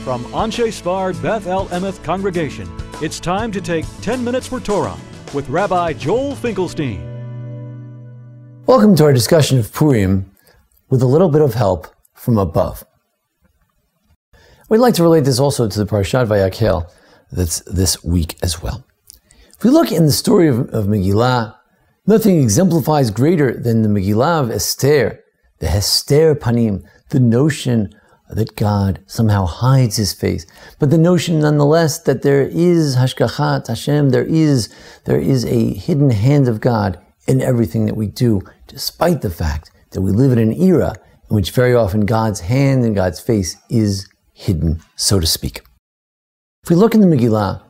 From Anshe Sfard Beth El Emeth Congregation, it's time to take 10 Minutes for Torah with Rabbi Joel Finkelstein. Welcome to our discussion of Purim with a little bit of help from above. We'd like to relate this also to the Parashat Vayakhel that's this week as well. If we look in the story of Megillah, nothing exemplifies greater than the Megillah of Esther, the Hester Panim, the notion that God somehow hides his face, but the notion nonetheless that there is Hashgachat Hashem, there is a hidden hand of God in everything that we do, despite the fact that we live in an era in which very often God's hand and God's face is hidden, so to speak. If we look in the Megillah,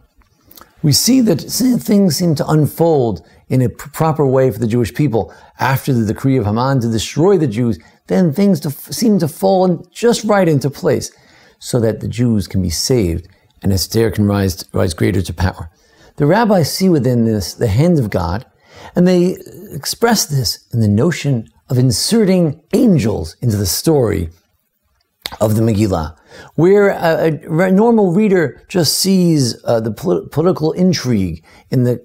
we see that things seem to unfold in a proper way for the Jewish people. After the decree of Haman to destroy the Jews, then things seem to fall just right into place so that the Jews can be saved and Esther can rise greater to power. The rabbis see within this the hand of God, and they express this in the notion of inserting angels into the story of the Megillah, where a normal reader just sees the political intrigue in the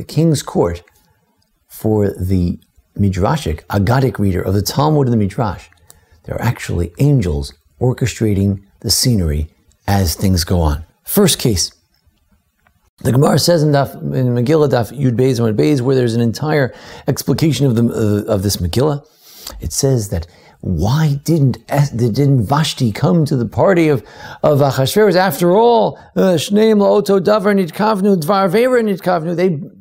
king's court. For the Midrashic, Agadic reader of the Talmud and the Midrash, there are actually angels orchestrating the scenery as things go on. First case, the Gemara says in Megillah Daf Yud Beis and Yud Beis, where there's an entire explication of this Megillah. It says that why didn't Vashti come to the party of Achashverosh? After all, Shneim La'oto Davar Nitkavnu Dvar Ve'er Nitkavnu.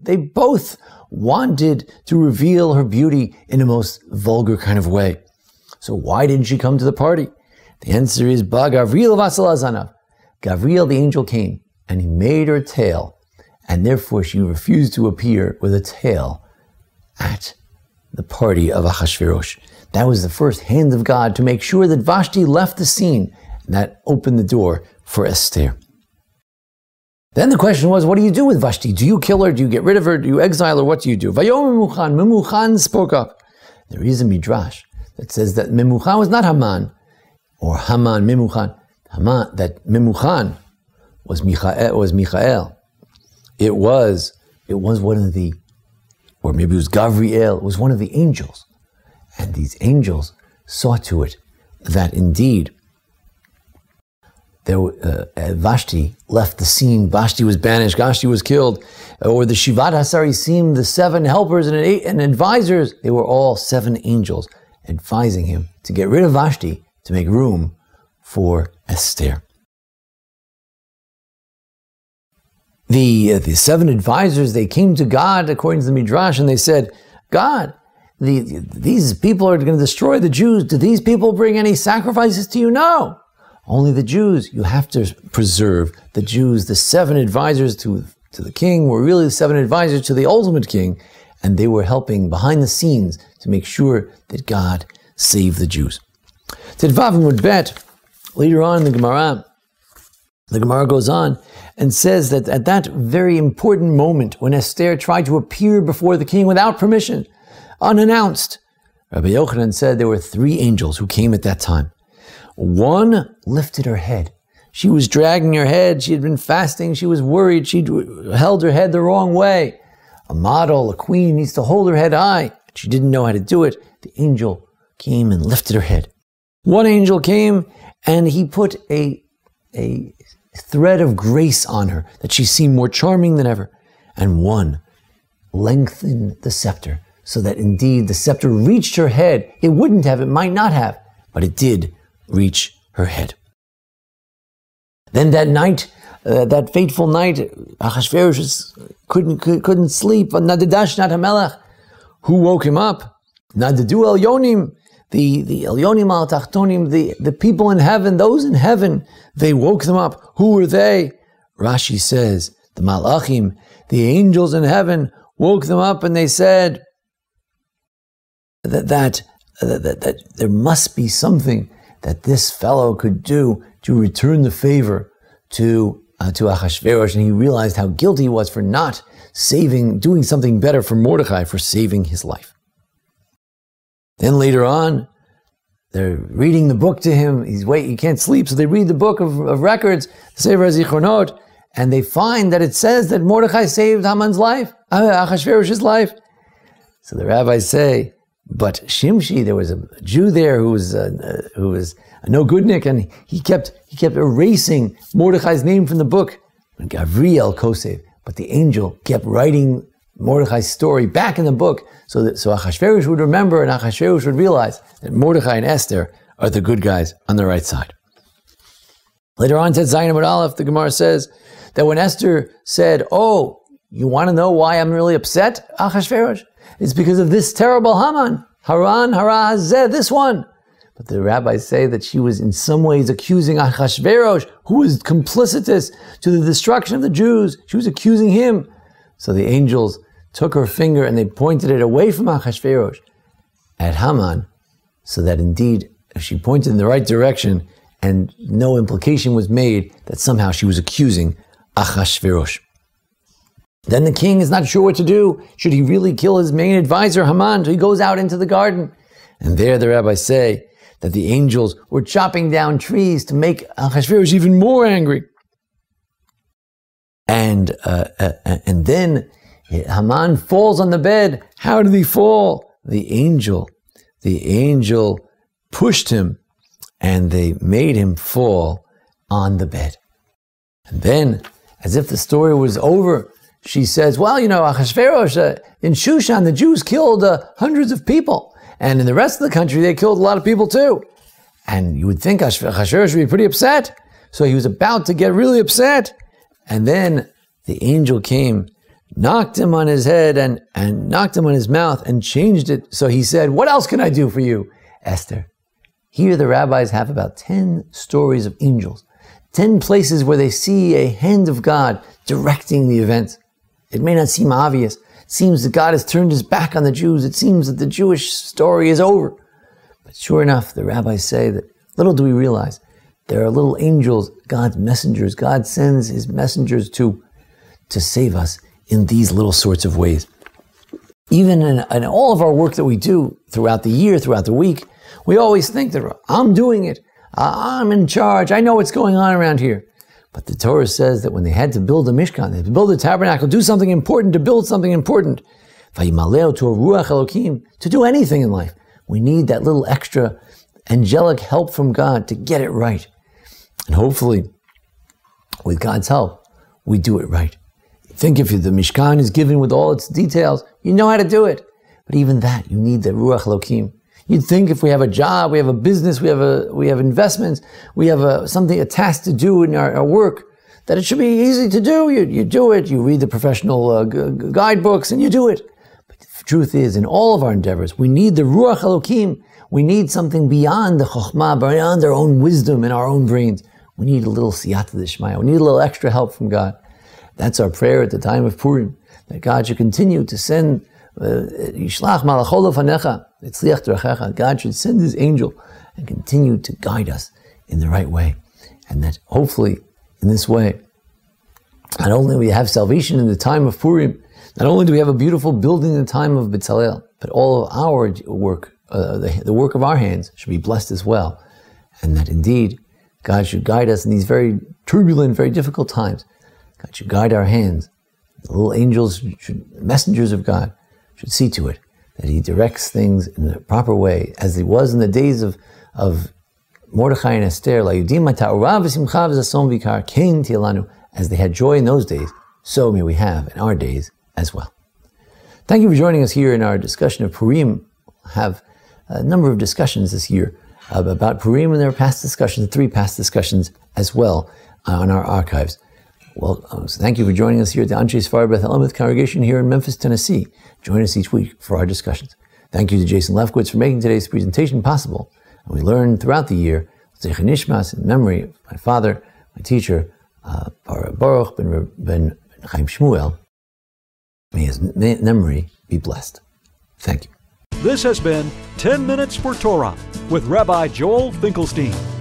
They both wanted to reveal her beauty in a most vulgar kind of way. So why didn't she come to the party? The answer is Ba Gavriel Vasal Azanav. Gavriel, the angel, came and he made her tail, and therefore she refused to appear with a tail at the party of Achashverosh. That was the first hand of God to make sure that Vashti left the scene, and that opened the door for Esther. Then the question was, what do you do with Vashti? Do you kill her? Do you get rid of her? Do you exile her? What do you do? Vayom Memuchan spoke up. There is a midrash that says that Memuchan was not Haman, or Haman Memuchan. That Memuchan was Michael. It was one of the, or maybe it was Gavriel. It was one of the angels, and these angels saw to it that indeed Vashti left the scene. Vashti was banished. Vashti was killed. Or the Shivat HaSarisim, the 7 helpers and advisors, they were all 7 angels advising him to get rid of Vashti to make room for Esther. The 7 advisors, they came to God, according to the Midrash, and they said, God, these people are going to destroy the Jews. Do these people bring any sacrifices to you? No. Only the Jews. You have to preserve the Jews. The 7 advisors to the king were really the 7 advisors to the ultimate king, and they were helping behind the scenes to make sure that God saved the Jews. Tedvav Amud Bet, later on in the Gemara goes on and says that at that very important moment when Esther tried to appear before the king without permission, unannounced, Rabbi Yochanan said there were 3 angels who came at that time. One lifted her head. She was dragging her head. She had been fasting. She was worried. She held her head the wrong way. A model, a queen, needs to hold her head high. She didn't know how to do it. The angel came and lifted her head. One angel came and he put a thread of grace on her, that she seemed more charming than ever. And one lengthened the scepter so that indeed the scepter reached her head. It wouldn't have, it might not have, but it did reach her head. Then that night, that fateful night, Achashverosh couldn't sleep. Nadash Nat HaMelech, who woke him up? Nadadu Elyonim, the Elyonim al Tachtonim, the people in heaven, those in heaven, they woke them up. Who were they? Rashi says, the Malachim, the angels in heaven, woke them up, and they said that there must be something that this fellow could do to return the favor to Achashverosh, and he realized how guilty he was for not doing something better for Mordechai, for saving his life. Then later on, they're reading the book to him. He can't sleep, so they read the book of records, the Sefer Zichronot, and they find that it says that Mordechai saved Haman's life, Achashverosh's life. So the rabbis say, but Shimshi, there was a Jew there who was a no-goodnik, and he kept erasing Mordechai's name from the book. Gavriel Kosev, but the angel kept writing Mordechai's story back in the book, so Achashverosh would remember, and Achashverosh would realize that Mordechai and Esther are the good guys on the right side. Later on, Tet Zayin Amud Aleph, the Gemara says that when Esther said, "Oh, you want to know why I'm really upset, Achashverosh? It's because of this terrible Haman, Haran Hara Hazeh, this one." But the rabbis say that she was in some ways accusing Achashverosh, who was complicitous to the destruction of the Jews. She was accusing him. So the angels took her finger and they pointed it away from Achashverosh at Haman, so that indeed she pointed in the right direction and no implication was made that somehow she was accusing Achashverosh. Then the king is not sure what to do. Should he really kill his main advisor, Haman? So he goes out into the garden. And there the rabbis say that the angels were chopping down trees to make Achashverosh even more angry. And then Haman falls on the bed. How did he fall? The angel pushed him, and they made him fall on the bed. And then, as if the story was over, she says, well, Achashverosh, in Shushan, the Jews killed hundreds of people. And in the rest of the country, they killed a lot of people too. And you would think Achashverosh would be pretty upset. So he was about to get really upset. And then the angel came, knocked him on his head and knocked him on his mouth and changed it. So he said, what else can I do for you, Esther? Here the rabbis have about 10 stories of angels. 10 places where they see a hand of God directing the events. It may not seem obvious. It seems that God has turned his back on the Jews. It seems that the Jewish story is over. But sure enough, the rabbis say that little do we realize, there are little angels, God's messengers. God sends his messengers to save us in these little sorts of ways. Even in all of our work that we do throughout the year, throughout the week, we always think that I'm doing it. I'm in charge. I know what's going on around here. But the Torah says that when they had to build a Mishkan, they had to build a tabernacle, do something important, to build something important, Vayimaleo to a Ruach Elokim, to do anything in life, we need that little extra angelic help from God to get it right. And hopefully, with God's help, we do it right. Think if the Mishkan is given with all its details, you know how to do it. But even that, you need the Ruach Elokim. You'd think if we have a job, we have a business, we have investments, we have a task to do in our work, that it should be easy to do. You do it, you read the professional guidebooks, and you do it. But the truth is, in all of our endeavors, we need the Ruach Elokim. We need something beyond the Chokhmah, beyond our own wisdom and our own brains. We need a little siyata d'shmaya. We need a little extra help from God. That's our prayer at the time of Purim, that God should continue to send Yishlach malachol lefanecha, etzliach d'rachecha. God should send his angel and continue to guide us in the right way. And that hopefully, in this way, not only do we have salvation in the time of Purim, not only do we have a beautiful building in the time of B'Tzalel, but all of our work, the work of our hands, should be blessed as well. And that indeed, God should guide us in these very turbulent, very difficult times. God should guide our hands. The little angels, messengers of God, should see to it that he directs things in the proper way, as it was in the days of Mordechai and Esther, as they had joy in those days, so may we have in our days as well. Thank you for joining us here in our discussion of Purim. We'll have a number of discussions this year about Purim, and there are past discussions, 3 past discussions as well on our archives. Well, so thank you for joining us here at the Anshe Sfar Beth El congregation here in Memphis, Tennessee. Join us each week for our discussions. Thank you to Jason Lefkowitz for making today's presentation possible. And we learn throughout the year, Zecher Nishmas, in memory of my father, my teacher, Baruch ben Chaim Shmuel. May his memory be blessed. Thank you. This has been 10 Minutes for Torah with Rabbi Joel Finkelstein.